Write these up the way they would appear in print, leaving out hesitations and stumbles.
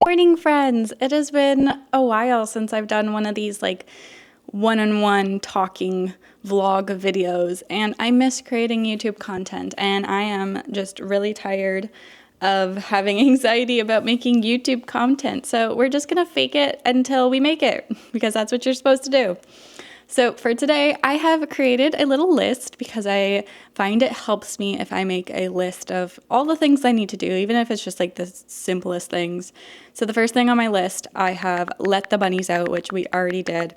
Morning, friends. It has been a while since I've done one of these like one-on-one talking vlog videos, and I miss creating YouTube content, and I am just really tired of having anxiety about making YouTube content. So we're just gonna fake it until we make it, because that's what you're supposed to do. So for today, I have created a little list because I find it helps me if I make a list of all the things I need to do, even if it's just like the simplest things. So the first thing on my list, I have let the bunnies out, which we already did.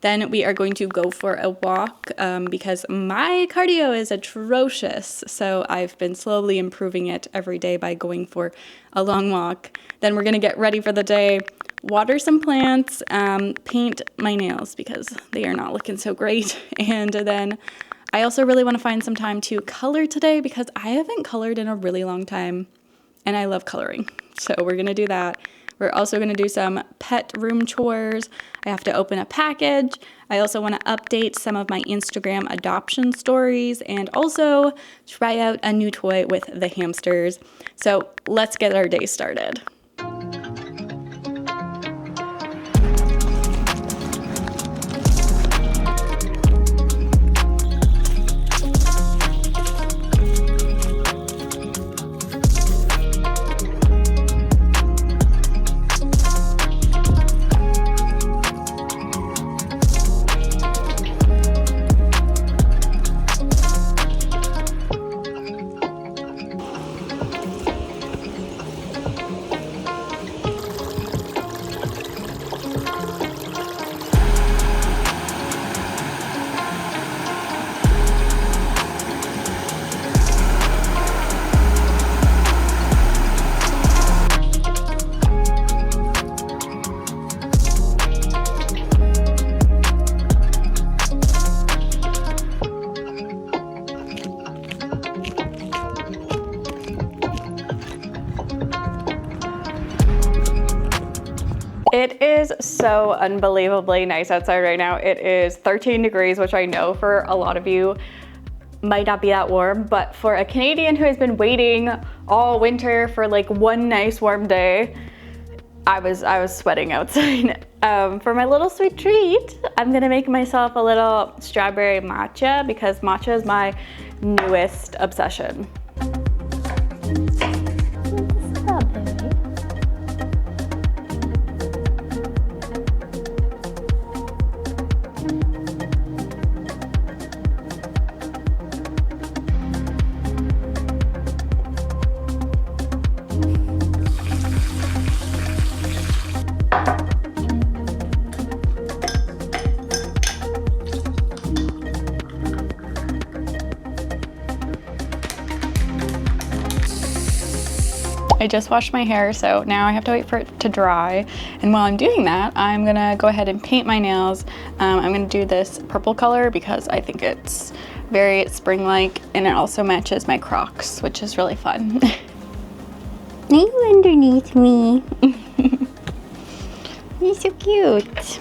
Then we are going to go for a walk because my cardio is atrocious. So I've been slowly improving it every day by going for a long walk. Then we're gonna get ready for the day, water some plants, paint my nails because they are not looking so great. And then I also really want to find some time to color today because I haven't colored in a really long time and I love coloring. So we're going to do that. We're also going to do some pet room chores. I have to open a package. I also want to update some of my Instagram adoption stories and also try out a new toy with the hamsters. So let's get our day started. It is so unbelievably nice outside right now. It is 13 degrees, which I know for a lot of you might not be that warm, but for a Canadian who has been waiting all winter for like one nice warm day, I was sweating outside. For my little sweet treat, I'm gonna make myself a little strawberry matcha because matcha is my newest obsession. I just washed my hair, so now I have to wait for it to dry. And while I'm doing that, I'm gonna go ahead and paint my nails. I'm gonna do this purple color because I think it's very spring-like, and it also matches my Crocs, which is really fun. Are you underneath me? You're so cute.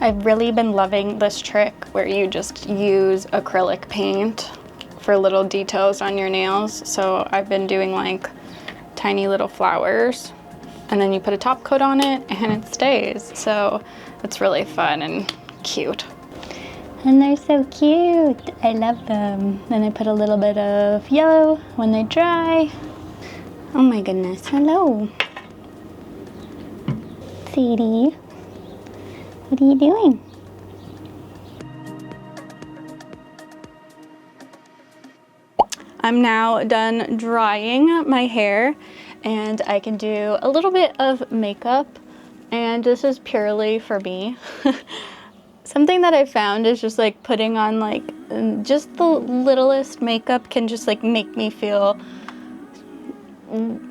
I've really been loving this trick where you just use acrylic paint for little details on your nails. So I've been doing like tiny little flowers, and then you put a top coat on it and it stays. So it's really fun and cute. And they're so cute. I love them. Then I put a little bit of yellow when they dry. Oh my goodness, hello. Sadie, what are you doing? I'm now done drying my hair, and I can do a little bit of makeup, and this is purely for me. Something that I found is just like putting on like just the littlest makeup can just like make me feel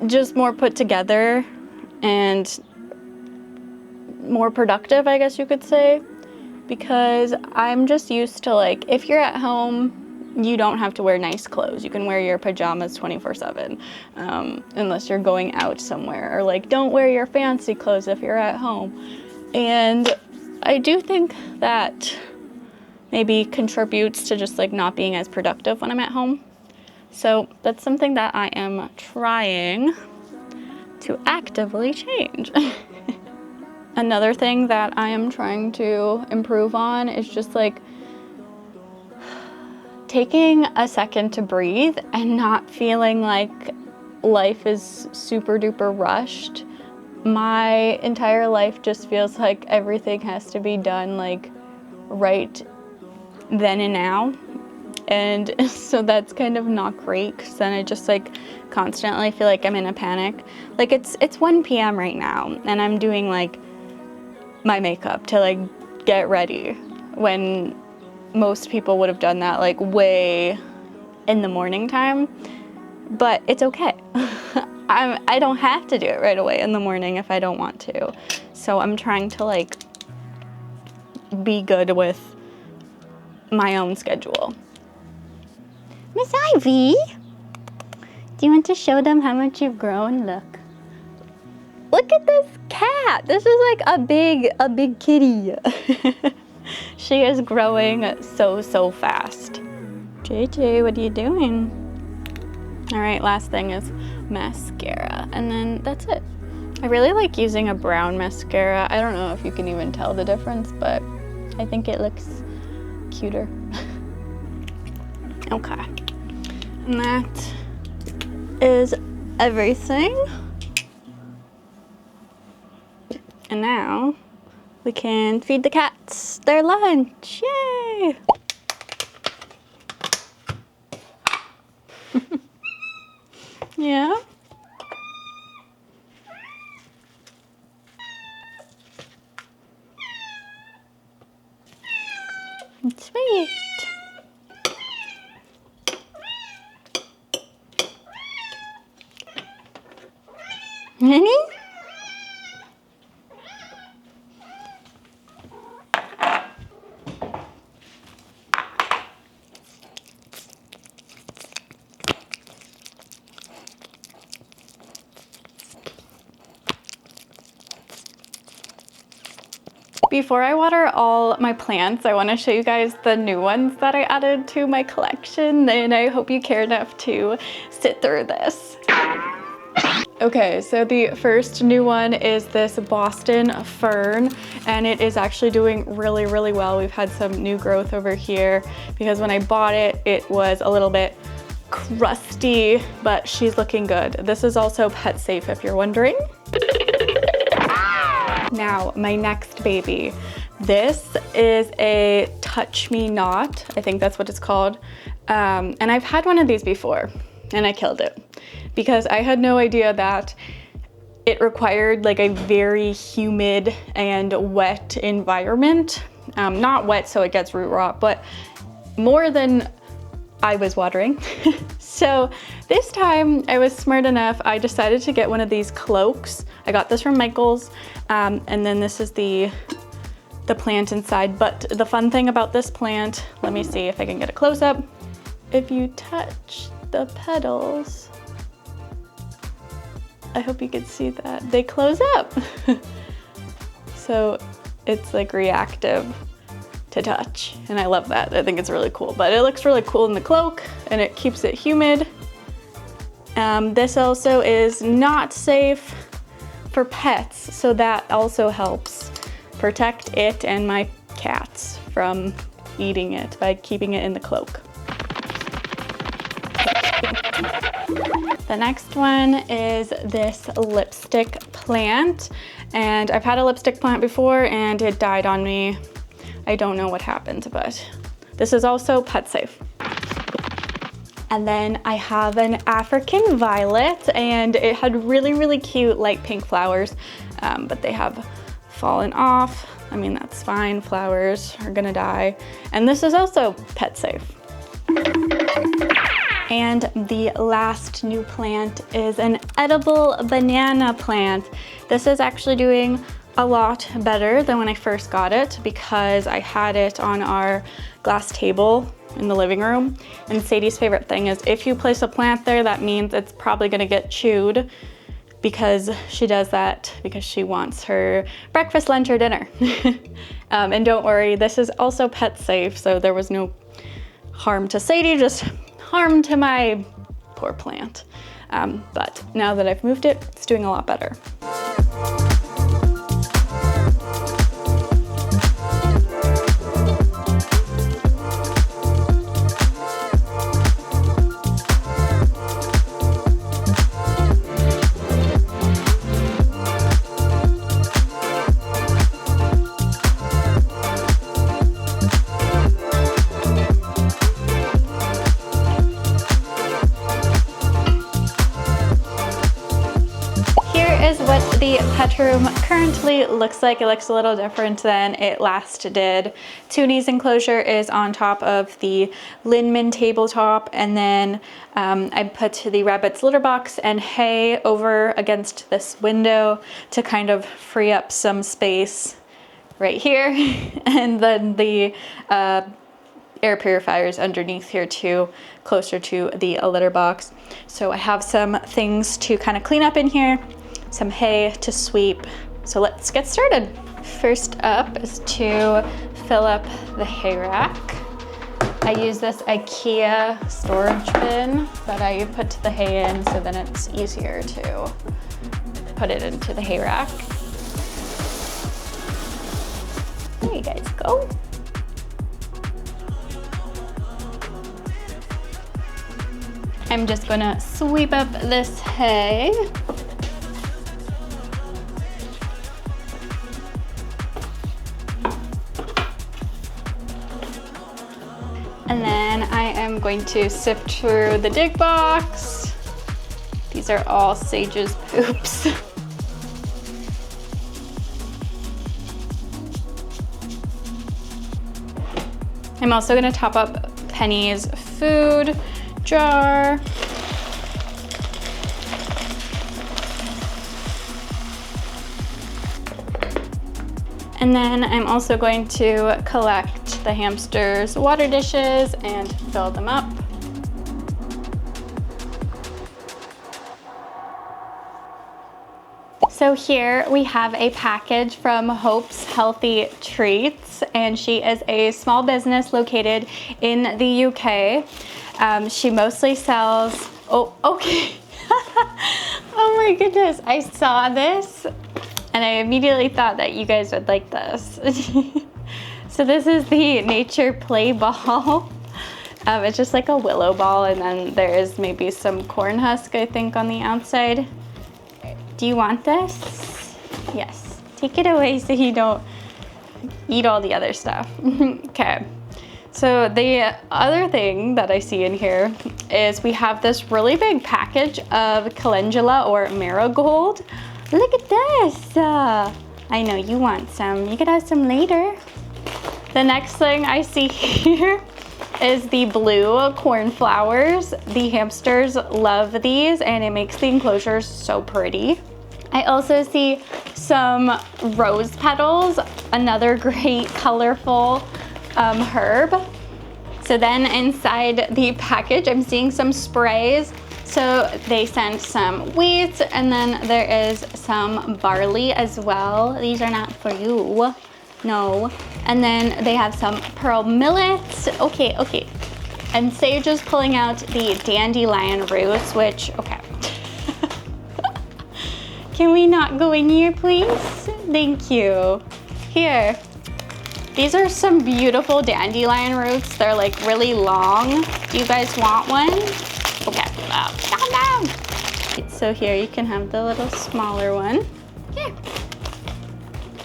just more put together and more productive, I guess you could say, because I'm just used to, like, if you're at home, you don't have to wear nice clothes. You can wear your pajamas 24/7, unless you're going out somewhere, or like don't wear your fancy clothes if you're at home. And I do think that maybe contributes to just like not being as productive when I'm at home. So that's something that I am trying to actively change. Another thing that I am trying to improve on is just like taking a second to breathe and not feeling like life is super duper rushed. My entire life just feels like everything has to be done like right then and now. And so that's kind of not great, because then I just like constantly feel like I'm in a panic. Like it's 1 p.m. right now, and I'm doing like my makeup to like get ready, when most people would have done that like way in the morning time. But it's okay. I don't have to do it right away in the morning if I don't want to. So I'm trying to like be good with my own schedule. Miss Ivy, do you want to show them how much you've grown? Look at this cat. This is like a big kitty. She is growing so fast. JJ, what are you doing? All right, last thing is mascara, and then that's it. I really like using a brown mascara. I don't know if you can even tell the difference, but I think it looks cuter. Okay, and that is everything. And now we can feed the cats their lunch. Yay! Yeah? Sweet. Honey? Before I water all my plants, I want to show you guys the new ones that I added to my collection, and I hope you care enough to sit through this. Okay, so the first new one is this Boston fern, and it is actually doing really well. We've had some new growth over here because when I bought it, it was a little bit crusty, but she's looking good. This is also pet safe if you're wondering. Now, my next baby. This is a Touch Me Not. I think that's what it's called. And I've had one of these before, and I killed it because I had no idea that it required like a very humid and wet environment. Not wet so it gets root rot, but more than I was watering. So this time I was smart enough, I decided to get one of these cloaks. I got this from Michael's, and then this is the plant inside. But the fun thing about this plant, let me see if I can get a close up. If you touch the petals, I hope you can see that, they close up. So it's like reactive to touch, and I love that. I think it's really cool, but it looks really cool in the cloak and it keeps it humid. This also is not safe for pets, so that also helps protect it and my cats from eating it by keeping it in the cloak. The next one is this lipstick plant, and I've had a lipstick plant before and it died on me. I don't know what happened, but this is also pet safe. And then I have an African violet, and it had really, really cute light pink flowers, but they have fallen off. I mean, that's fine, flowers are gonna die. And this is also pet safe. And the last new plant is an edible banana plant. This is actually doing a lot better than when I first got it, because I had it on our glass table in the living room. And Sadie's favorite thing is if you place a plant there, that means it's probably gonna get chewed, because she does that because she wants her breakfast, lunch, or dinner. And don't worry, this is also pet safe, so there was no harm to Sadie, just harm to my poor plant. But now that I've moved it, it's doing a lot better. The pet room currently looks like. It looks a little different than it last did. Toonie's enclosure is on top of the Linman tabletop, and then I put the rabbit's litter box and hay over against this window to kind of free up some space right here. And then the air purifiers underneath here too, closer to the litter box. So I have some things to kind of clean up in here, some hay to sweep. So let's get started. First up is to fill up the hay rack. I use this IKEA storage bin that I put the hay in, so then it's easier to put it into the hay rack. There you guys go. I'm just gonna sweep up this hay. And then I am going to sift through the dig box. These are all Sage's poops. I'm also gonna top up Penny's food jar. And then I'm also going to collect the hamster's water dishes and fill them up. So here we have a package from Hope's Healthy Treats, and she is a small business located in the UK. She mostly sells, oh, okay. Oh my goodness, I saw this and I immediately thought that you guys would like this. So this is the Nature Play Ball. It's just like a willow ball, and then there is maybe some corn husk, I think, on the outside. Do you want this? Yes. Take it away so you don't eat all the other stuff. Okay. So the other thing that I see in here is we have this really big package of calendula or marigold. Look at this. I know you want some. You could have some later. The next thing I see here is the blue cornflowers. The hamsters love these and it makes the enclosures so pretty. I also see some rose petals, another great colorful herb. So then inside the package, I'm seeing some sprays. So they sent some wheat and then there is some barley as well. These are not for you, no. And then they have some pearl millets. Okay. And Sage is pulling out the dandelion roots, which, okay. Can we not go in here, please? Thank you. Here. These are some beautiful dandelion roots. They're like really long. Do you guys want one? Okay, calm down. So here you can have the little smaller one. Here.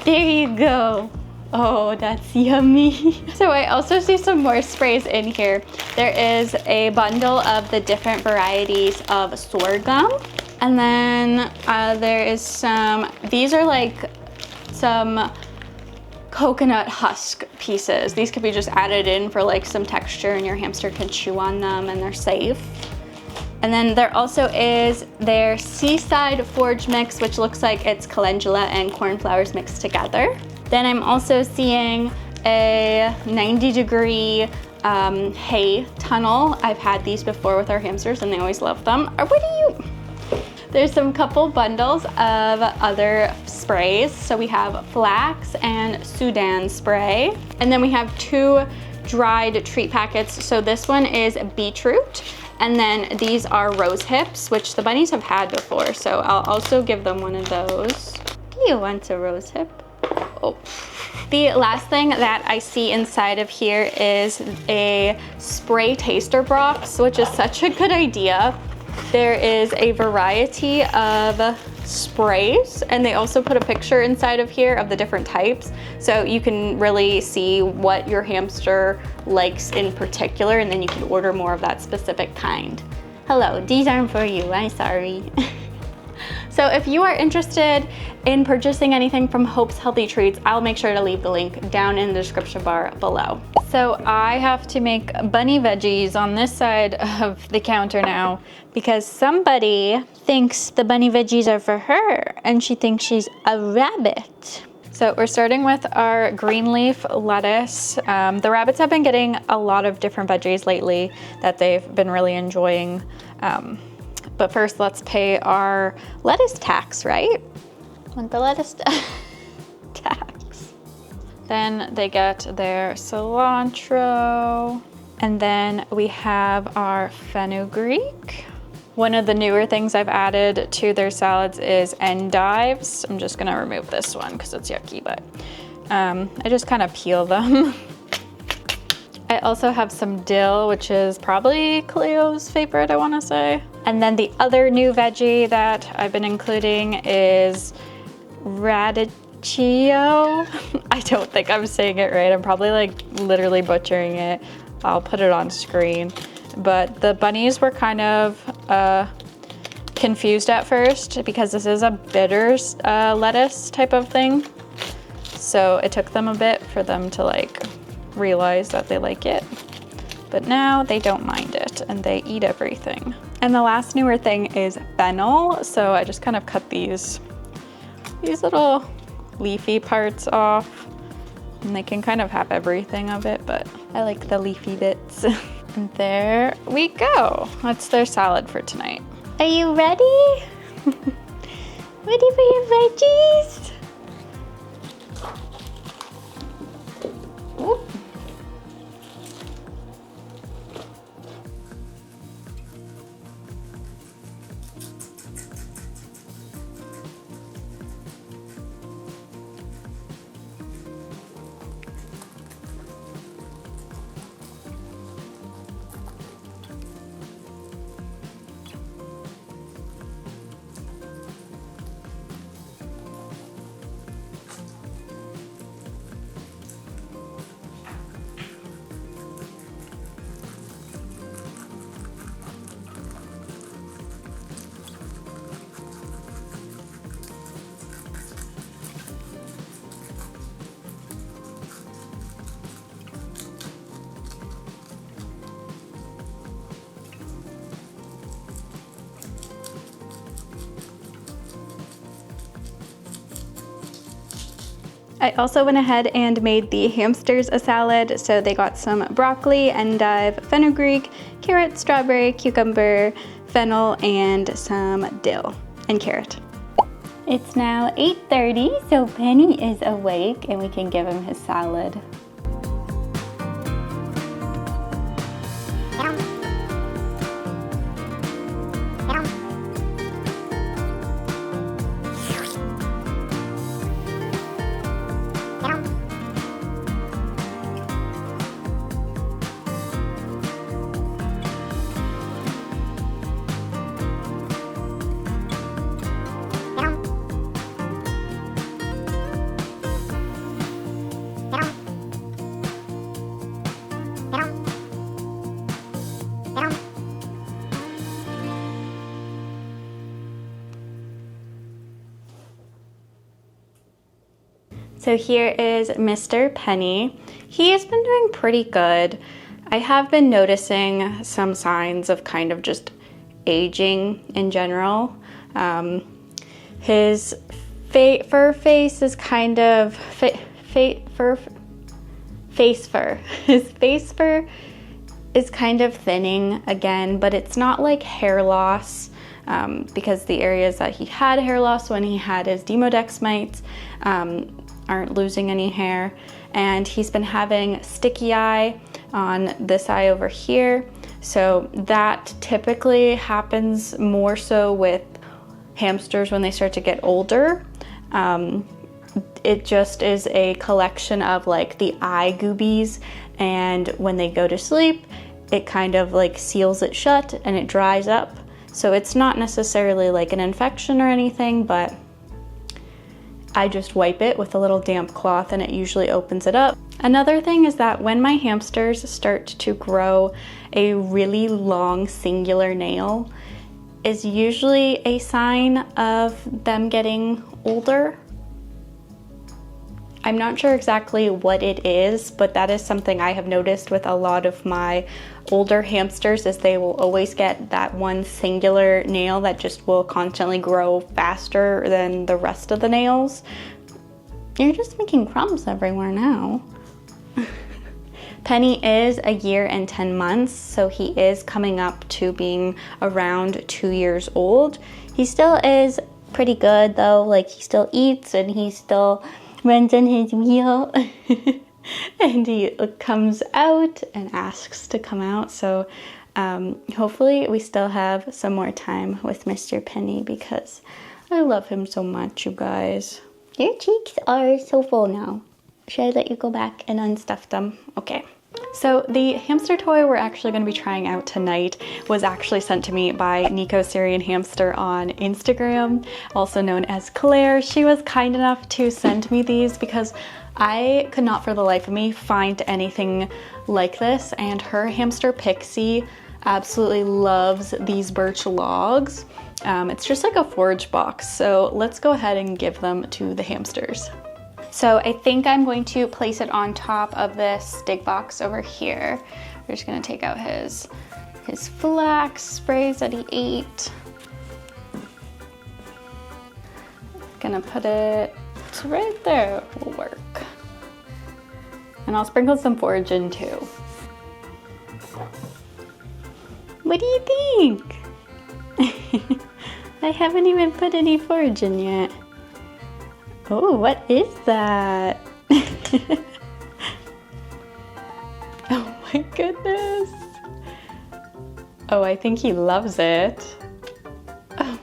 There you go. Oh, that's yummy. So I also see some more sprays in here. There is a bundle of the different varieties of sorghum. And then there is some, these are like some coconut husk pieces. These could be just added in for like some texture and your hamster can chew on them and they're safe. And then there also is their seaside forage mix, which looks like it's calendula and cornflowers mixed together. Then I'm also seeing a 90-degree hay tunnel. I've had these before with our hamsters and they always love them. There's some couple bundles of other sprays. So we have flax and Sudan spray. And then we have 2 dried treat packets. So this one is beetroot. And then these are rose hips, which the bunnies have had before. So I'll also give them one of those. Do you want a rose hip? Oh. The last thing that I see inside of here is a spray taster box, which is such a good idea. There is a variety of sprays and they also put a picture inside of here of the different types. So you can really see what your hamster likes in particular and then you can order more of that specific kind. Hello, these aren't for you, I'm sorry. So if you are interested in purchasing anything from Hope's Healthy Treats, I'll make sure to leave the link down in the description bar below. So I have to make bunny veggies on this side of the counter now because somebody thinks the bunny veggies are for her and she thinks she's a rabbit. So we're starting with our green leaf lettuce. The rabbits have been getting a lot of different veggies lately that they've been really enjoying. But first, let's pay our lettuce tax, right? Want the lettuce tax. Then they get their cilantro. And then we have our fenugreek. One of the newer things I've added to their salads is endives. I'm just gonna remove this one because it's yucky, but I just kind of peel them. I also have some dill, which is probably Cleo's favorite, I wanna say. And then the other new veggie that I've been including is radicchio. I don't think I'm saying it right. I'm probably like literally butchering it. I'll put it on screen. But the bunnies were kind of confused at first because this is a bitter lettuce type of thing. So it took them a bit for them to like realize that they like it. But now they don't mind it and they eat everything. And the last newer thing is fennel. So I just kind of cut these little leafy parts off and they can kind of have everything of it, but I like the leafy bits. And there we go. That's their salad for tonight. Are you ready? Ready for your veggies? Whoop. I also went ahead and made the hamsters a salad. So they got some broccoli, endive, fenugreek, carrot, strawberry, cucumber, fennel, and some dill and carrot. It's now 8:30, so Penny is awake and we can give him his salad. So here is Mr. Penny. He has been doing pretty good. I have been noticing some signs of kind of just aging in general. His fur face is kind of face fur. His face fur is kind of thinning again, but it's not like hair loss. Because the areas that he had hair loss when he had his Demodex mites aren't losing any hair, and he's been having sticky eye on this eye over here. So that typically happens more so with hamsters when they start to get older. It just is a collection of like the eye goobies, and when they go to sleep, it kind of like seals it shut and it dries up. So it's not necessarily like an infection or anything, but I just wipe it with a little damp cloth and it usually opens it up. Another thing is that when my hamsters start to grow a really long singular nail is usually a sign of them getting older. I'm not sure exactly what it is, but that is something I have noticed with a lot of my older hamsters, is they will always get that one singular nail that just will constantly grow faster than the rest of the nails. You're just making crumbs everywhere now. Penny is a year and 10 months, so he is coming up to being around 2 years old. He still is pretty good though, like he still eats and he still runs on his wheel. And he comes out and asks to come out. So hopefully we still have some more time with Mr. Penny because I love him so much, you guys. Your cheeks are so full now. Should I let you go back and unstuff them? Okay. So the hamster toy we're actually going to be trying out tonight was actually sent to me by Nico Syrian Hamster on Instagram, also known as Claire. She was kind enough to send me these because I could not for the life of me find anything like this, and her hamster Pixie absolutely loves these birch logs. It's just like a forage box, so let's go ahead and give them to the hamsters. So I think I'm going to place it on top of this dig box over here. We're just gonna take out his flax sprays that he ate. Gonna put it right there, will work. And I'll sprinkle some forage in too. What do you think? I haven't even put any forage in yet. Oh, what is that? Oh my goodness. Oh, I think he loves it. Oh.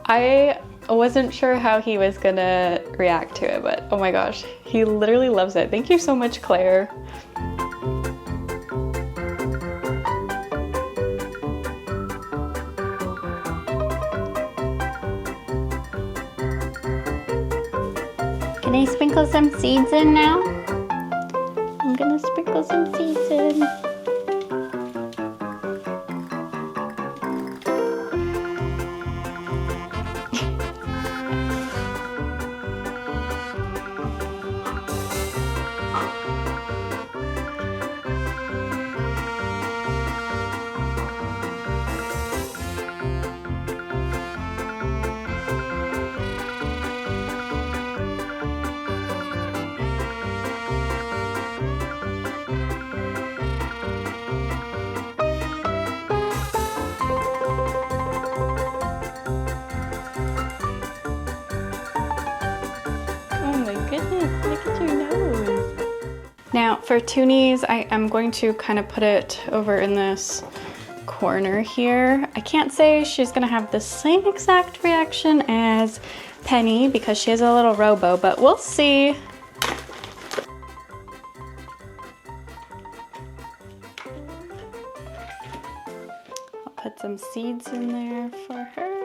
I wasn't sure how he was gonna react to it, but oh my gosh, he literally loves it. Thank you so much, Claire. Can I sprinkle some seeds in now? I'm gonna sprinkle some seeds in. Now for Toonies, I am going to kind of put it over in this corner here. I can't say she's gonna have the same exact reaction as Penny because she has a little robo, but we'll see. I'll put some seeds in there for her.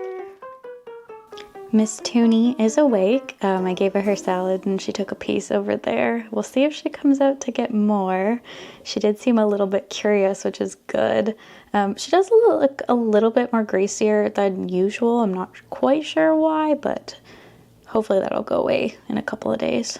Miss Toonie is awake. I gave her salad and she took a piece over there. We'll see if she comes out to get more. She did seem a little bit curious, which is good. She does look a little bit more greasier than usual. I'm not quite sure why, but hopefully that'll go away in a couple of days.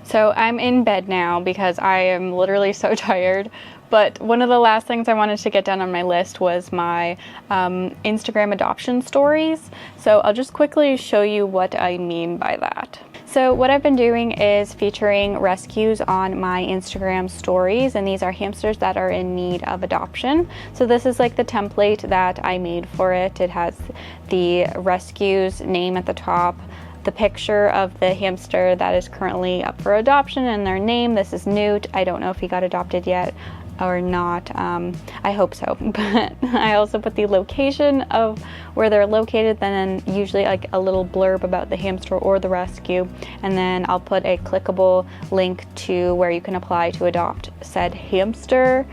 So I'm in bed now because I am literally so tired, but one of the last things I wanted to get done on my list was my Instagram adoption stories. So I'll just quickly show you what I mean by that. So what I've been doing is featuring rescues on my Instagram stories, and these are hamsters that are in need of adoption. So this is like the template that I made for it. It has the rescue's name at the top, the picture of the hamster that is currently up for adoption and their name. This is Newt. I don't know if he got adopted yet or not. I hope so. But I also put the location of where they're located, then usually like a little blurb about the hamster or the rescue, and then I'll put a clickable link to where you can apply to adopt said hamster.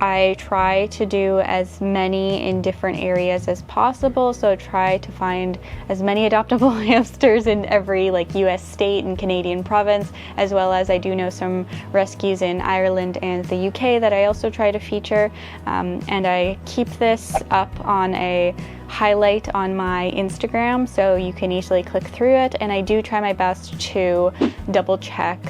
I try to do as many in different areas as possible, so try to find as many adoptable hamsters in every like US state and Canadian province, as well as I do know some rescues in Ireland and the UK that I also try to feature, and I keep this up on a highlight on my Instagram so you can easily click through it, and I do try my best to double check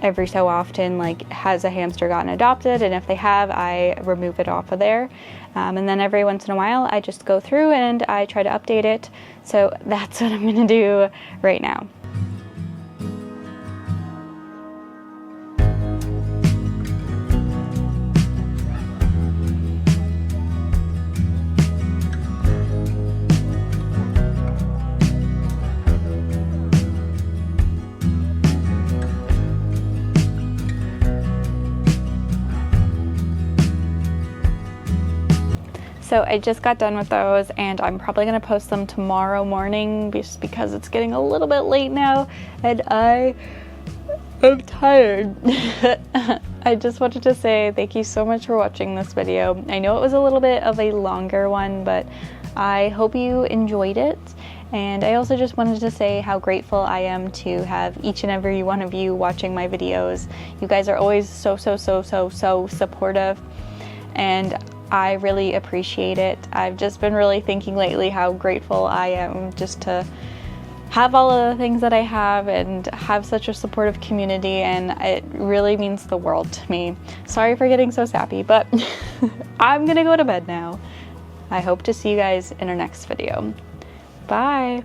every so often, like, has a hamster gotten adopted, and if they have, I remove it off of there, and then every once in a while I just go through and I try to update it. So that's what I'm gonna do right now. So I just got done with those, and I'm probably gonna post them tomorrow morning just because it's getting a little bit late now and I am tired. I just wanted to say thank you so much for watching this video. I know it was a little bit of a longer one, but I hope you enjoyed it, And I also just wanted to say how grateful I am to have each and every one of you watching my videos. You guys are always so supportive, and I really appreciate it. I've just been really thinking lately how grateful I am just to have all of the things that I have and have such a supportive community, and it really means the world to me. Sorry for getting so sappy, but I'm gonna go to bed now. I hope to see you guys in our next video. Bye!